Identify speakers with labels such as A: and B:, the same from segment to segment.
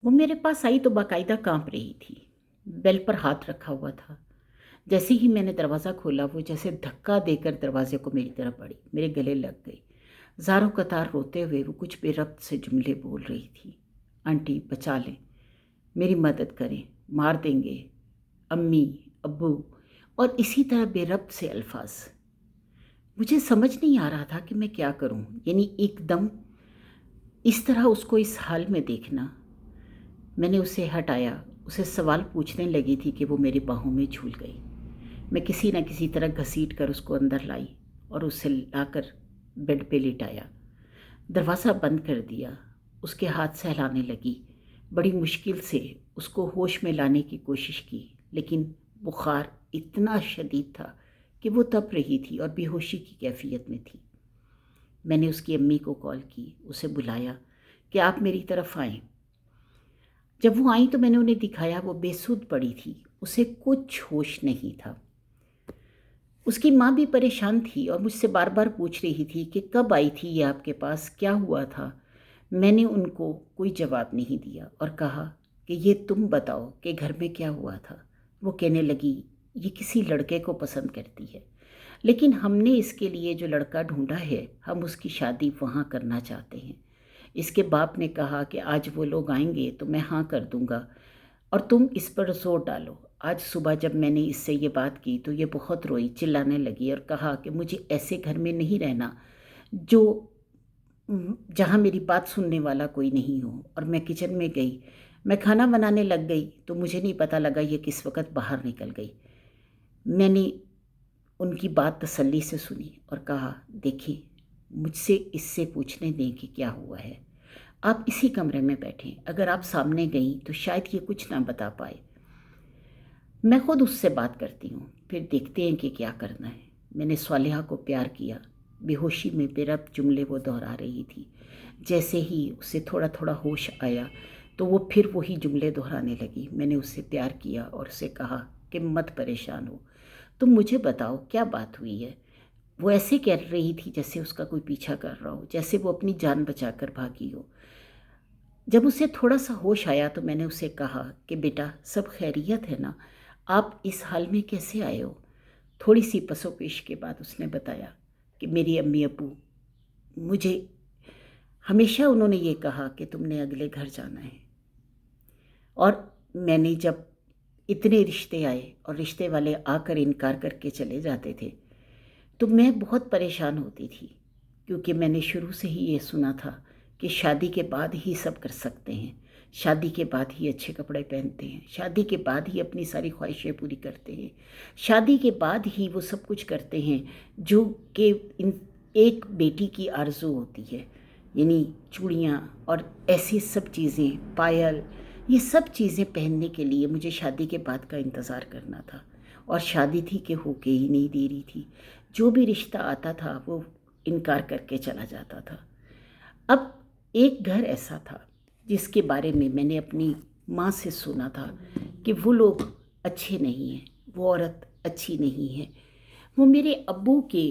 A: وہ میرے पास आई तो बाकायदा कांप रही थी। बेल पर हाथ रखा हुआ था। जैसे ही मैंने दरवाज़ा खोला वो जैसे धक्का देकर दरवाजे को मेरी तरफ बढ़ी, मेरे गले लग गई। ज़ारों कतार रोते हुए वो कुछ बेरब्त से जुमले बोल रही थी। आंटी बचा लें, मेरी मदद करें, मार देंगे, अम्मी, अब्बू, और इसी तरह बेरब्त से अल्फाज। मुझे समझ नहीं आ रहा था कि मैं क्या करूं, यानी एकदम इस तरह उसको इस हाल में देखना। मैंने उसे हटाया, उसे सवाल पूछने लगी थी कि वो मेरी बाहों में झूल गई। मैं किसी न किसी तरह घसीट कर उसको अंदर लाई और उसे लाकर बेड पे लिटाया। दरवाज़ा बंद कर दिया। उसके हाथ सहलाने लगी। बड़ी मुश्किल से उसको होश में लाने की कोशिश की, लेकिन बुखार इतना शदीद था कि वो तप रही थी और बेहोशी की कैफियत में थी। मैंने उसकी अम्मी को कॉल की, उसे बुलाया कि आप मेरी तरफ आएं। जब वो आई तो मैंने उन्हें दिखाया, वो बेसुध पड़ी थी, उसे कुछ होश नहीं था। उसकी माँ भी परेशान थी और मुझसे बार बार पूछ रही थी कि कब आई थी ये आपके पास, क्या हुआ था। मैंने उनको कोई जवाब नहीं दिया और कहा कि ये तुम बताओ कि घर में क्या हुआ था। वो कहने लगी, ये किसी लड़के को पसंद करती है, लेकिन हमने इसके लिए जो लड़का ढूंढा है, हम उसकी शादी वहाँ करना चाहते हैं। इसके बाप ने कहा कि आज वो लोग आएंगे तो मैं हाँ कर दूंगा और तुम इस पर जोर डालो। आज सुबह जब मैंने इससे ये बात की तो ये बहुत रोई, चिल्लाने लगी और कहा कि मुझे ऐसे घर में नहीं रहना जो जहाँ मेरी बात सुनने वाला कोई नहीं हो। और मैं किचन में गई, मैं खाना बनाने लग गई तो मुझे नहीं पता लगा ये किस वक़्त बाहर निकल गई। मैंने उनकी बात तसल्ली से सुनी और कहा, देखिए मुझसे इससे पूछने दें कि क्या हुआ है। आप इसी कमरे में बैठें, अगर आप सामने गई तो शायद ये कुछ ना बता पाए। मैं खुद उससे बात करती हूँ, फिर देखते हैं कि क्या करना है। मैंने स्वालिहा को प्यार किया। बेहोशी में बेरब्त जुमले वो दोहरा रही थी। जैसे ही उसे थोड़ा थोड़ा होश आया तो वो फिर वही जुमले दोहराने लगी। मैंने उससे प्यार किया और उसे कहा कि मत परेशान हो, तुम मुझे बताओ क्या बात हुई है। वो ऐसे कह रही थी जैसे उसका कोई पीछा कर रहा हो, जैसे वो अपनी जान बचाकर भागी हो। जब उसे थोड़ा सा होश आया तो मैंने उसे कहा कि बेटा सब खैरियत है ना, आप इस हाल में कैसे आए हो। थोड़ी सी पसोपेश के बाद उसने बताया कि मेरी अम्मी अब्बू, मुझे हमेशा उन्होंने ये कहा कि तुमने अगले घर जाना है। और मैंने जब इतने रिश्ते आए और रिश्ते वाले आकर इनकार करके चले जाते थे तो मैं बहुत परेशान होती थी, क्योंकि मैंने शुरू से ही ये सुना था कि शादी के बाद ही सब कर सकते हैं, शादी के बाद ही अच्छे कपड़े पहनते हैं, शादी के बाद ही अपनी सारी ख्वाहिशें पूरी करते हैं, शादी के बाद ही वो सब कुछ करते हैं जो कि एक बेटी की आरज़ू होती है, यानी चूड़ियाँ और ऐसी सब चीज़ें, पायल, ये सब चीज़ें पहनने के लिए मुझे शादी के बाद का इंतज़ार करना था। और शादी थी कि होके ही नहीं दे रही थी। जो भी रिश्ता आता था वो इनकार करके चला जाता था। अब एक घर ऐसा था जिसके बारे में मैंने अपनी माँ से सुना था कि वो लोग अच्छे नहीं हैं, वो औरत अच्छी नहीं है। वो मेरे अब्बू के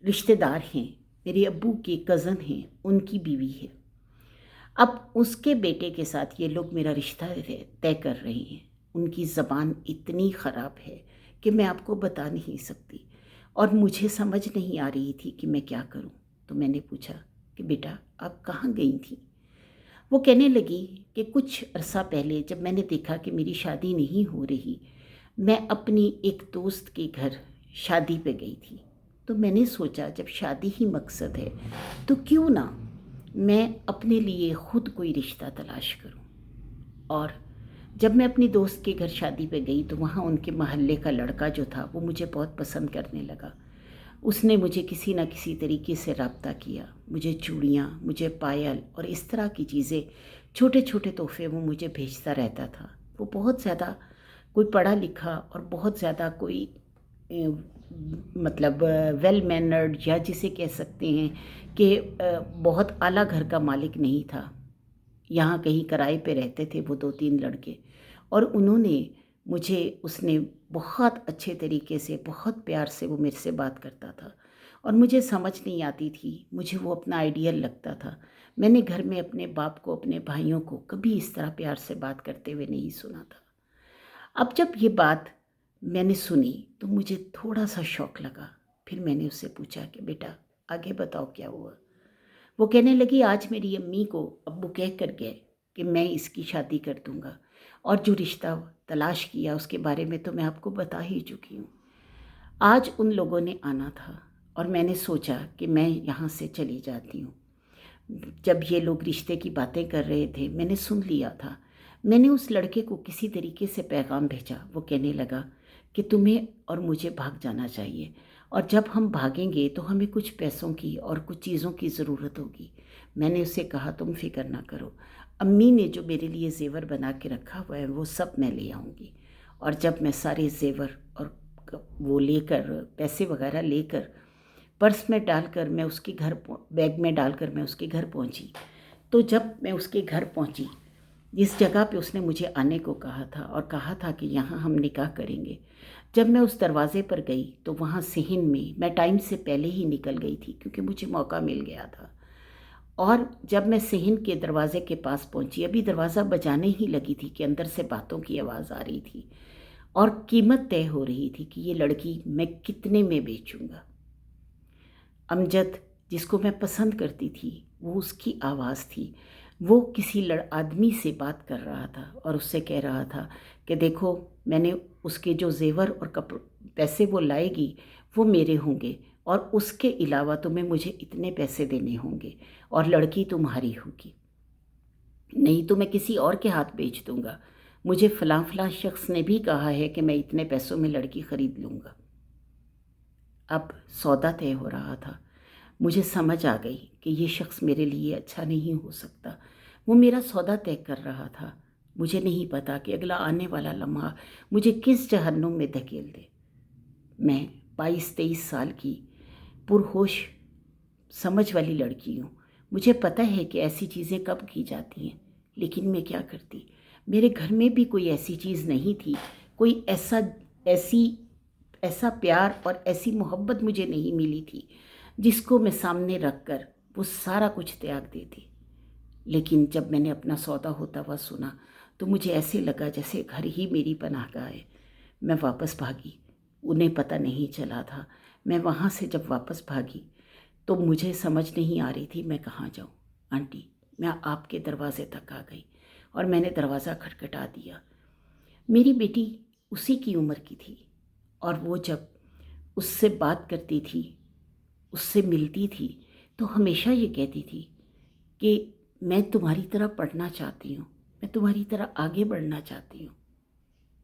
A: रिश्तेदार हैं, मेरे अब्बू के कज़न हैं, उनकी बीवी है। अब उसके बेटे के साथ ये लोग मेरा रिश्ता तय कर रहे हैं। उनकी ज़बान इतनी ख़राब है कि मैं आपको बता नहीं सकती, और मुझे समझ नहीं आ रही थी कि मैं क्या करूं। तो मैंने पूछा कि बेटा आप कहाँ गई थी। वो कहने लगी कि कुछ अरसा पहले जब मैंने देखा कि मेरी शादी नहीं हो रही, मैं अपनी एक दोस्त के घर शादी पे गई थी। तो मैंने सोचा जब शादी ही मकसद है तो क्यों ना मैं अपने लिए ख़ुद कोई रिश्ता तलाश करूं। और जब मैं अपनी दोस्त के घर शादी पे गई तो वहाँ उनके महल्ले का लड़का जो था वो मुझे बहुत पसंद करने लगा। उसने मुझे किसी न किसी तरीके से रब्ता किया, मुझे चूड़ियाँ, मुझे पायल और इस तरह की चीज़ें, छोटे छोटे तोहफे वो मुझे भेजता रहता था। वो बहुत ज़्यादा कोई पढ़ा लिखा और बहुत ज़्यादा कोई मतलब वेल मैनर्ड, या जिसे कह सकते हैं कि बहुत आला घर का मालिक नहीं था। यहाँ कहीं किराए पे रहते थे वो 2-3 लड़के, और उन्होंने मुझे, उसने बहुत अच्छे तरीके से, बहुत प्यार से वो मेरे से बात करता था और मुझे समझ नहीं आती थी, मुझे वो अपना आइडियल लगता था। मैंने घर में अपने बाप को, अपने भाइयों को कभी इस तरह प्यार से बात करते हुए नहीं सुना था। अब जब ये बात मैंने सुनी तो मुझे थोड़ा सा शौक लगा। फिर मैंने उससे पूछा कि बेटा आगे बताओ क्या हुआ। वो कहने लगी, आज मेरी अम्मी को अब्बू कह कर गए कि मैं इसकी शादी कर दूंगा, और जो रिश्ता तलाश किया उसके बारे में तो मैं आपको बता ही चुकी हूँ। आज उन लोगों ने आना था और मैंने सोचा कि मैं यहाँ से चली जाती हूँ। जब ये लोग रिश्ते की बातें कर रहे थे मैंने सुन लिया था। मैंने उस लड़के को किसी तरीके से पैगाम भेजा। वो कहने लगा कि तुम्हें और मुझे भाग जाना चाहिए, और जब हम भागेंगे तो हमें कुछ पैसों की और कुछ चीज़ों की ज़रूरत होगी। मैंने उससे कहा तुम फिक्र ना करो, अम्मी ने जो मेरे लिए ज़ेवर बना के रखा हुआ है वो सब मैं ले आऊँगी। और जब मैं सारे ज़ेवर और वो लेकर, पैसे वगैरह लेकर पर्स में डालकर मैं उसके घर, बैग में डालकर मैं उसके घर पहुंची, तो जब मैं उसके घर पहुंची, जिस जगह पे उसने मुझे आने को कहा था और कहा था कि यहाँ हम निकाह करेंगे, जब मैं उस दरवाज़े पर गई तो वहाँ सिहन में मैं टाइम से पहले ही निकल गई थी क्योंकि मुझे मौका मिल गया था। और जब मैं सिहन के दरवाज़े के पास पहुंची, अभी दरवाज़ा बजाने ही लगी थी कि अंदर से बातों की आवाज़ आ रही थी और कीमत तय हो रही थी कि ये लड़की मैं कितने में बेचूंगा। अमजद, जिसको मैं पसंद करती थी, वो उसकी आवाज़ थी। वो किसी आदमी से बात कर रहा था और उससे कह रहा था कि देखो, मैंने उसके जो ज़ेवर और पैसे वो लाएगी वो मेरे होंगे, और उसके अलावा तुम्हें मुझे इतने पैसे देने होंगे, और लड़की तुम्हारी होगी, नहीं तो मैं किसी और के हाथ बेच दूंगा। मुझे फ़लाँ फ़लाँ शख्स ने भी कहा है कि मैं इतने पैसों में लड़की ख़रीद लूँगा। अब सौदा तय हो रहा था। मुझे समझ आ गई कि ये शख्स मेरे लिए अच्छा नहीं हो सकता। वो मेरा सौदा तय कर रहा था। मुझे नहीं पता कि अगला आने वाला लम्हा मुझे किस जहन्नुम में धकेल दे। मैं 22-23 साल की पुरहोश समझ वाली लड़की हूँ। मुझे पता है कि ऐसी चीज़ें कब की जाती हैं, लेकिन मैं क्या करती। मेरे घर में भी कोई ऐसी चीज़ नहीं थी, कोई ऐसा प्यार और ऐसी मोहब्बत मुझे नहीं मिली थी जिसको मैं सामने रख कर वो सारा कुछ त्याग देती। लेकिन जब मैंने अपना सौदा होता हुआ सुना तो मुझे ऐसे लगा जैसे घर ही मेरी पनाहगाह है। मैं वापस भागी, उन्हें पता नहीं चला था। मैं वहाँ से जब वापस भागी तो मुझे समझ नहीं आ रही थी मैं कहाँ जाऊँ। आंटी, मैं आपके दरवाजे तक आ गई और मैंने दरवाज़ा खटखटा दिया। मेरी बेटी उसी की उम्र की थी, और वो जब उससे बात करती थी, उससे मिलती थी, तो हमेशा ये कहती थी कि मैं तुम्हारी तरह पढ़ना चाहती हूँ, मैं तुम्हारी तरह आगे बढ़ना चाहती हूँ।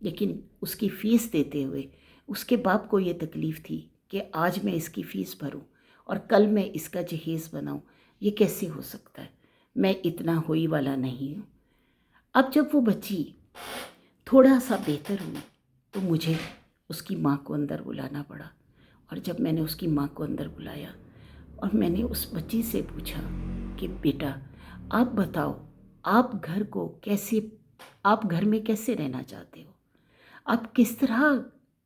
A: लेकिन उसकी फ़ीस देते हुए उसके बाप को ये तकलीफ़ थी कि आज मैं इसकी फ़ीस भरूं और कल मैं इसका जहेज़ बनाऊं। ये कैसे हो सकता है? मैं इतना होई वाला नहीं हूँ। अब जब वो बच्ची थोड़ा सा बेहतर हुई तो मुझे उसकी माँ को अंदर बुलाना पड़ा। और जब मैंने उसकी माँ को अंदर बुलाया और मैंने उस बच्ची से पूछा कि बेटा आप बताओ, आप घर में कैसे रहना चाहते हो? आप किस तरह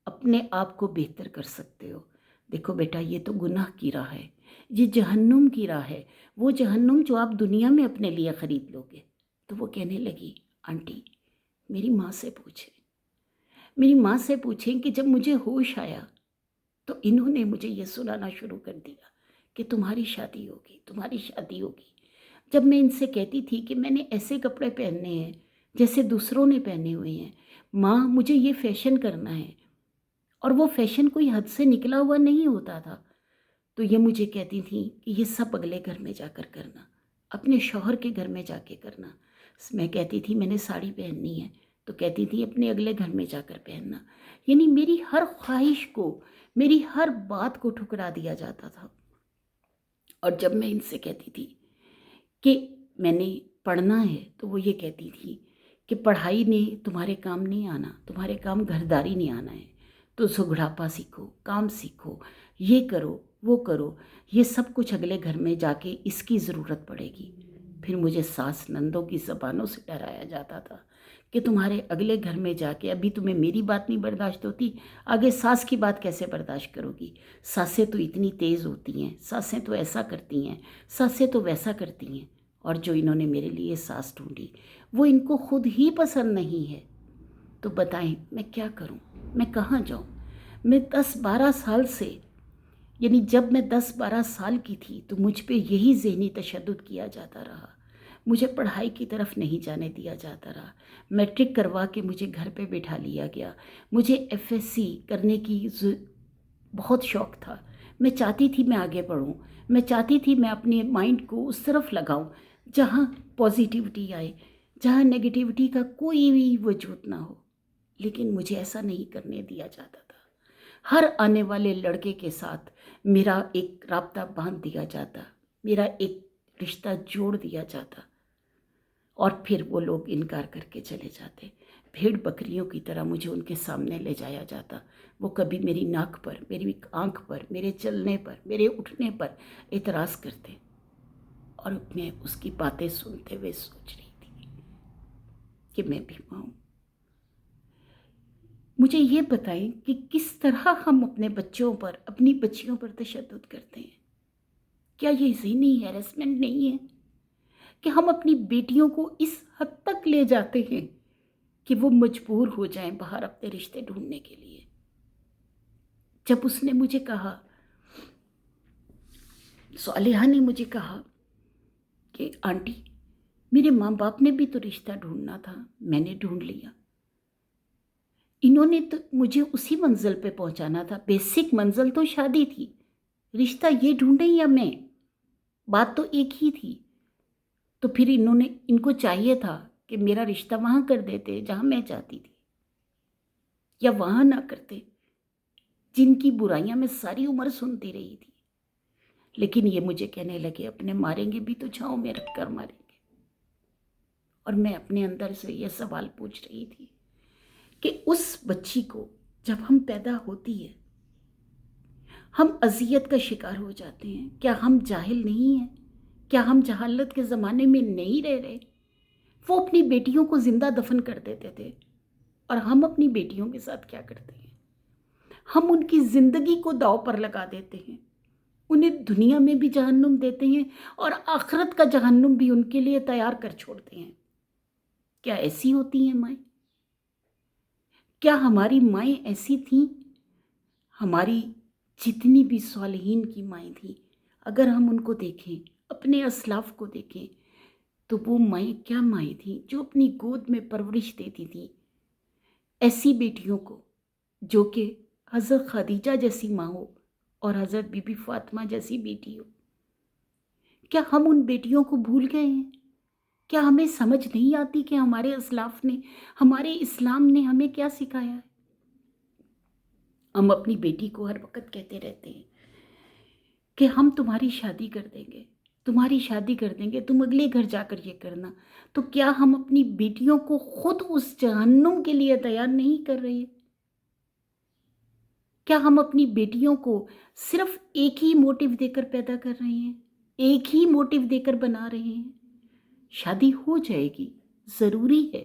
A: अपने आप को बेहतर कर सकते हो? देखो बेटा, ये तो गुनाह की राह है, ये जहन्नुम की राह है, वो जहन्नुम जो आप दुनिया में अपने लिए ख़रीद लोगे। तो वो कहने लगी, आंटी मेरी माँ से पूछें, मेरी माँ से पूछें कि जब मुझे होश आया तो इन्होंने मुझे ये सुनाना शुरू कर दिया कि तुम्हारी शादी होगी, तुम्हारी शादी होगी। जब मैं इनसे कहती थी कि मैंने ऐसे कपड़े पहनने हैं जैसे दूसरों ने पहने हुए हैं, माँ मुझे ये फ़ैशन करना है, और वो फ़ैशन कोई हद से निकला हुआ नहीं होता था, तो ये मुझे कहती थी कि ये सब अगले घर में जाकर करना, अपने शौहर के घर में जाके करना। मैं कहती थी मैंने साड़ी पहननी है, तो कहती थी अपने अगले घर में जाकर पहनना। यानी मेरी हर ख्वाहिश को, मेरी हर बात को ठुकरा दिया जाता था। और जब मैं इनसे कहती थी कि मैंने पढ़ना है, तो वो ये कहती थी कि पढ़ाई ने तुम्हारे काम नहीं आना, तुम्हारे काम घरदारी नहीं आना है, तो सुघड़ापा सीखो, काम सीखो, ये करो वो करो, ये सब कुछ अगले घर में जाके इसकी ज़रूरत पड़ेगी। फिर मुझे सास नंदों की ज़बानों से डराया जाता था कि तुम्हारे अगले घर में जाके, अभी तुम्हें मेरी बात नहीं बर्दाश्त होती, आगे सास की बात कैसे बर्दाश्त करोगी? सासें तो इतनी तेज़ होती हैं, सासें तो ऐसा करती हैं, सासें तो वैसा करती हैं। اور جو انہوں نے میرے لیے سانس ڈھونڈی وہ ان کو خود ہی پسند نہیں ہے، تو بتائیں میں کیا کروں، میں کہاں جاؤں؟ میں 10-12 سال سے، یعنی جب میں 10-12 سال کی تھی تو مجھ پہ یہی ذہنی تشدد کیا جاتا رہا، مجھے پڑھائی کی طرف نہیں جانے دیا جاتا رہا، میٹرک کروا کے مجھے گھر پہ بٹھا لیا گیا، مجھے FSC کرنے کی بہت شوق تھا، میں چاہتی تھی میں آگے بڑھوں، میں چاہتی تھی میں اپنے مائنڈ کو اس طرف لگاؤں جہاں پازیٹیوٹی آئے، جہاں نیگیٹیوٹی کا کوئی بھی وجود نہ ہو، لیکن مجھے ایسا نہیں کرنے دیا جاتا تھا۔ ہر آنے والے لڑکے کے ساتھ میرا ایک رابطہ باندھ دیا جاتا، میرا ایک رشتہ جوڑ دیا جاتا، اور پھر وہ لوگ انکار کر کے چلے جاتے۔ بھیڑ بکریوں کی طرح مجھے ان کے سامنے لے جایا جاتا، وہ کبھی میری ناک پر، میری آنکھ پر، میرے چلنے پر، میرے اٹھنے پر اعتراض کرتے، اور میں اس کی باتیں سنتے ہوئے سوچ رہی تھی کہ میں بھی ماں ہوں۔ مجھے یہ بتائیں کہ کس طرح ہم اپنے بچوں پر، اپنی بچیوں پر تشدد کرتے ہیں؟ کیا یہ ذہنی ہیرسمنٹ نہیں ہے کہ ہم اپنی بیٹیوں کو اس حد تک لے جاتے ہیں کہ وہ مجبور ہو جائیں باہر اپنے رشتے ڈھونڈنے کے لیے؟ جب اس نے مجھے کہا، صالحہ نے مجھے کہا کہ آنٹی میرے ماں باپ نے بھی تو رشتہ ڈھونڈنا تھا، میں نے ڈھونڈ لیا، انہوں نے تو مجھے اسی منزل پہ پہنچانا تھا، بیسک منزل تو شادی تھی، رشتہ یہ ڈھونڈیں یا میں، بات تو ایک ہی تھی، تو پھر ان کو چاہیے تھا کہ میرا رشتہ وہاں کر دیتے جہاں میں چاہتی تھی، یا وہاں نہ کرتے جن کی برائیاں میں ساری عمر سنتی رہی تھی۔ لیکن یہ مجھے کہنے لگے اپنے ماریں گے بھی تو چھاؤں میں رکھ کر ماریں گے، اور میں اپنے اندر سے یہ سوال پوچھ رہی تھی کہ اس بچی کو جب ہم پیدا ہوتی ہے ہم اذیت کا شکار ہو جاتے ہیں، کیا ہم جاہل نہیں ہیں؟ کیا ہم جہالت کے زمانے میں نہیں رہ رہے؟ وہ اپنی بیٹیوں کو زندہ دفن کر دیتے تھے، اور ہم اپنی بیٹیوں کے ساتھ کیا کرتے ہیں؟ ہم ان کی زندگی کو داؤ پر لگا دیتے ہیں، انہیں دنیا میں بھی جہنم دیتے ہیں اور آخرت کا جہنم بھی ان کے لیے تیار کر چھوڑتے ہیں۔ کیا ایسی ہوتی ہیں مائیں؟ کیا ہماری مائیں ایسی تھیں؟ ہماری جتنی بھی صالحین کی مائیں تھیں، اگر ہم ان کو دیکھیں، اپنے اسلاف کو دیکھیں، تو وہ مائیں کیا مائیں تھیں جو اپنی گود میں پرورش دیتی تھیں ایسی بیٹیوں کو جو کہ حضرت خدیجہ جیسی ماں ہو اور حضرت بی بی فاطمہ جیسی بیٹی ہو۔ کیا ہم ان بیٹیوں کو بھول گئے ہیں؟ کیا ہمیں سمجھ نہیں آتی کہ ہمارے اسلاف نے، ہمارے اسلام نے ہمیں کیا سکھایا ہے؟ ہم اپنی بیٹی کو ہر وقت کہتے رہتے ہیں کہ ہم تمہاری شادی کر دیں گے، تمہاری شادی کر دیں گے، تم اگلے گھر جا کر یہ کرنا۔ تو کیا ہم اپنی بیٹیوں کو خود اس جہنم کے لیے تیار نہیں کر رہے؟ کیا ہم اپنی بیٹیوں کو صرف ایک ہی موٹیو دے کر پیدا کر رہے ہیں، ایک ہی موٹیو دے کر بنا رہے ہیں؟ شادی ہو جائے گی، ضروری ہے،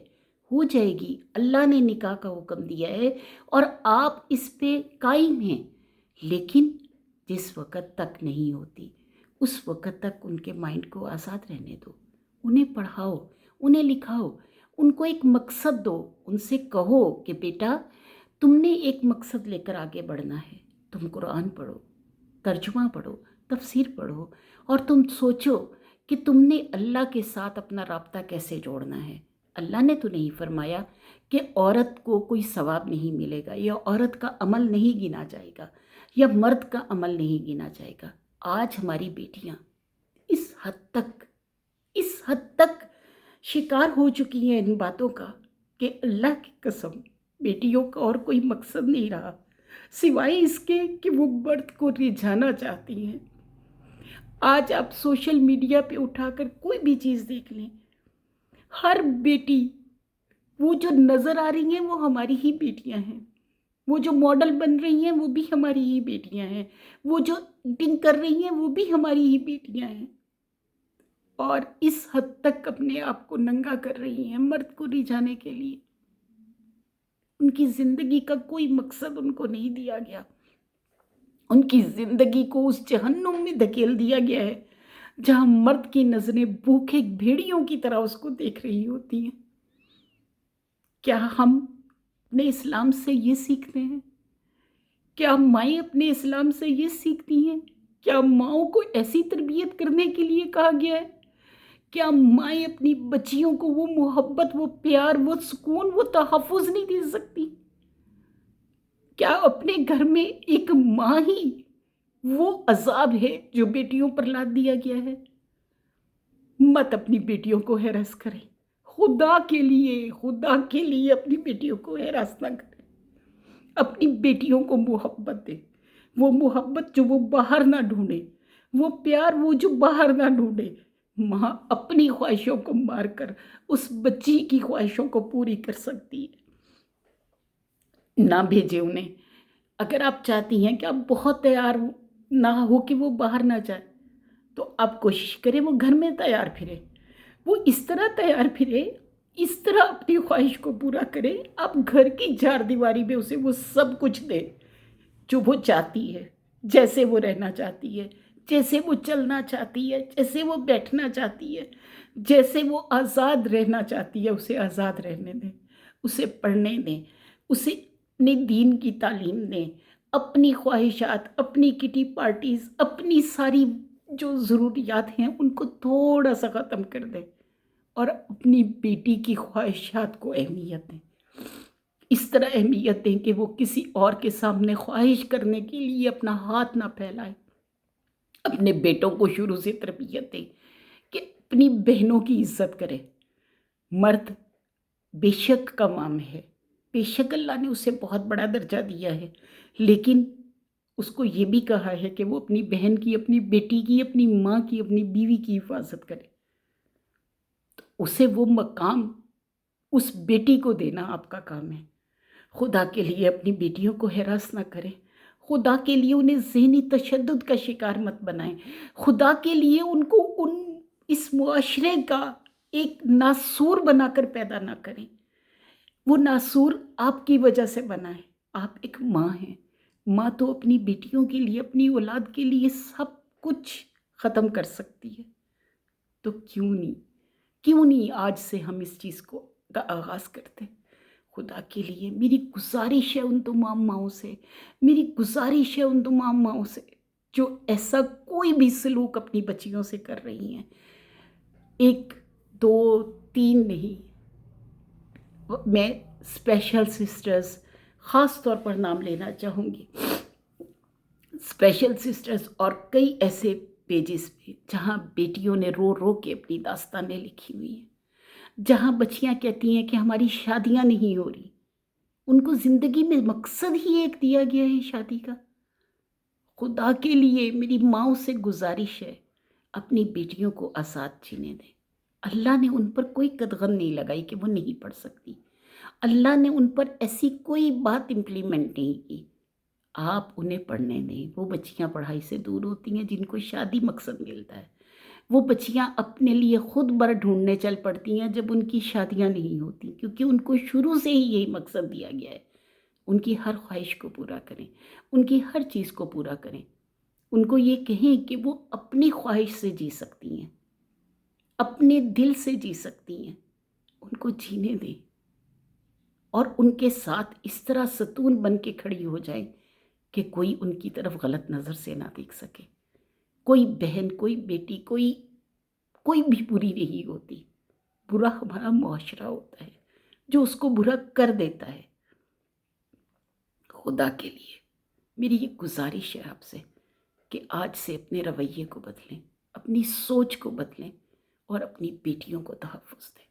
A: ہو جائے گی، اللہ نے نکاح کا حکم دیا ہے اور آپ اس پہ قائم ہیں، لیکن جس وقت تک نہیں ہوتی اس وقت تک ان کے مائنڈ کو آزاد رہنے دو، انہیں پڑھاؤ، انہیں لکھاؤ، ان کو ایک مقصد دو، ان سے کہو کہ بیٹا تم نے ایک مقصد لے کر آگے بڑھنا ہے، تم قرآن پڑھو، ترجمہ پڑھو، تفسیر پڑھو، اور تم سوچو کہ تم نے اللہ کے ساتھ اپنا رابطہ کیسے جوڑنا ہے۔ اللہ نے تو نہیں فرمایا کہ عورت کو کوئی ثواب نہیں ملے گا، یا عورت کا عمل نہیں گنا جائے گا، یا مرد کا عمل نہیں گنا جائے گا۔ آج ہماری بیٹیاں اس حد تک شکار ہو چکی ہیں ان باتوں کا کہ اللہ کی قسم بیٹیوں کا اور کوئی مقصد نہیں رہا سوائے اس کے کہ وہ مرد کو رجھانا چاہتی ہیں۔ آج آپ سوشل میڈیا پہ اٹھا کر کوئی بھی چیز دیکھ لیں، ہر بیٹی، وہ جو نظر آ رہی ہیں وہ ہماری ہی بیٹیاں ہیں، وہ جو ماڈل بن رہی ہیں وہ بھی ہماری ہی بیٹیاں ہیں، وہ جو ایٹنگ کر رہی ہیں وہ بھی ہماری ہی بیٹیاں ہیں، اور اس حد تک اپنے آپ کو ننگا کر رہی ہیں مرد کو رجھانے کے لیے۔ ان کی زندگی کا کوئی مقصد ان کو نہیں دیا گیا، ان کی زندگی کو اس جہنم میں دھکیل دیا گیا ہے جہاں مرد کی نظریں بھوکے بھیڑیوں کی طرح اس کو دیکھ رہی ہوتی ہیں۔ کیا ہم اپنے اسلام سے یہ سیکھتے ہیں؟ کیا مائیں اپنے اسلام سے یہ سیکھتی ہیں؟ کیا ماؤں کو ایسی تربیت کرنے کے لیے کہا گیا ہے؟ کیا مائیں اپنی بچیوں کو وہ محبت، وہ پیار، وہ سکون، وہ تحفظ نہیں دے سکتی؟ کیا اپنے گھر میں ایک ماں ہی وہ عذاب ہے جو بیٹیوں پر لاد دیا گیا ہے؟ مت اپنی بیٹیوں کو ہراس کریں، خدا کے لیے اپنی بیٹیوں کو ہراس نہ کریں۔ اپنی بیٹیوں کو محبت دے، وہ محبت جو وہ باہر نہ ڈھونڈے، وہ پیار وہ جو باہر نہ ڈھونڈے۔ ماں اپنی خواہشوں کو مار کر اس بچی کی خواہشوں کو پوری کر سکتی ہے۔ نہ بھیجے انہیں۔ اگر آپ چاہتی ہیں کہ آپ بہت تیار نہ ہو کہ وہ باہر نہ جائے، تو آپ کوشش کریں وہ گھر میں تیار پھرے، وہ اس طرح تیار پھرے، اس طرح اپنی خواہش کو پورا کرے، آپ گھر کی چار دیواری میں اسے وہ سب کچھ دے جو وہ چاہتی ہے، جیسے وہ رہنا چاہتی ہے، جیسے وہ چلنا چاہتی ہے، جیسے وہ بیٹھنا چاہتی ہے، جیسے وہ آزاد رہنا چاہتی ہے، اسے آزاد رہنے دیں، اسے پڑھنے دیں، اسے اپنے دین کی تعلیم دیں، اپنی خواہشات، اپنی کٹی پارٹیز، اپنی ساری جو ضروریات ہیں ان کو تھوڑا سا ختم کر دیں اور اپنی بیٹی کی خواہشات کو اہمیت دیں۔ اس طرح اہمیت دیں کہ وہ کسی اور کے سامنے خواہش کرنے کے لیے اپنا ہاتھ نہ پھیلائے۔ اپنے بیٹوں کو شروع سے تربیت دیں کہ اپنی بہنوں کی عزت کرے۔ مرد بے شک کا مام ہے، بے شک اللہ نے اسے بہت بڑا درجہ دیا ہے، لیکن اس کو یہ بھی کہا ہے کہ وہ اپنی بہن کی، اپنی بیٹی کی، اپنی ماں کی، اپنی بیوی کی حفاظت کرے۔ تو اسے وہ مقام اس بیٹی کو دینا آپ کا کام ہے۔ خدا کے لیے اپنی بیٹیوں کو ہراس نہ کریں، خدا کے لیے انہیں ذہنی تشدد کا شکار مت بنائیں، خدا کے لیے ان کو اس معاشرے کا ایک ناسور بنا کر پیدا نہ کریں۔ وہ ناسور آپ کی وجہ سے بنا ہے۔ آپ ایک ماں ہیں، ماں تو اپنی بیٹیوں کے لیے، اپنی اولاد کے لیے سب کچھ ختم کر سکتی ہے۔ تو کیوں نہیں آج سے ہم اس چیز کا آغاز کرتے؟ خدا کے لیے میری گزارش ہے ان تمام ماؤں سے، میری گزارش ہے ان تمام ماؤں سے جو ایسا کوئی بھی سلوک اپنی بچیوں سے کر رہی ہیں، 1 2 3 نہیں، میں اسپیشل سسٹرز خاص طور پر نام لینا چاہوں گی، اسپیشل سسٹرز اور کئی ایسے پیجز پہ جہاں بیٹیوں نے رو رو کے اپنی داستانیں لکھی ہوئی ہیں، جہاں بچیاں کہتی ہیں کہ ہماری شادیاں نہیں ہو رہی، ان کو زندگی میں مقصد ہی ایک دیا گیا ہے شادی کا۔ خدا کے لیے میری ماؤں سے گزارش ہے، اپنی بیٹیوں کو آزاد جینے دیں۔ اللہ نے ان پر کوئی قدغن نہیں لگائی کہ وہ نہیں پڑھ سکتی، اللہ نے ان پر ایسی کوئی بات امپلیمنٹ نہیں کی۔ آپ انہیں پڑھنے دیں۔ وہ بچیاں پڑھائی سے دور ہوتی ہیں جن کو شادی مقصد ملتا ہے، وہ بچیاں اپنے لیے خود بر ڈھونڈنے چل پڑتی ہیں جب ان کی شادیاں نہیں ہوتی، کیونکہ ان کو شروع سے ہی یہی مقصد دیا گیا ہے، ان کی ہر خواہش کو پورا کریں، ان کی ہر چیز کو پورا کریں، ان کو یہ کہیں کہ وہ اپنی خواہش سے جی سکتی ہیں، اپنے دل سے جی سکتی ہیں، ان کو جینے دیں اور ان کے ساتھ اس طرح ستون بن کے کھڑی ہو جائیں کہ کوئی ان کی طرف غلط نظر سے نہ دیکھ سکے۔ کوئی بہن، کوئی بیٹی، کوئی بھی بری نہیں ہوتی، برا ہمارا معاشرہ ہوتا ہے جو اس کو برا کر دیتا ہے۔ خدا کے لیے میری یہ گزارش ہے آپ سے کہ آج سے اپنے رویے کو بدلیں، اپنی سوچ کو بدلیں اور اپنی بیٹیوں کو تحفظ دیں۔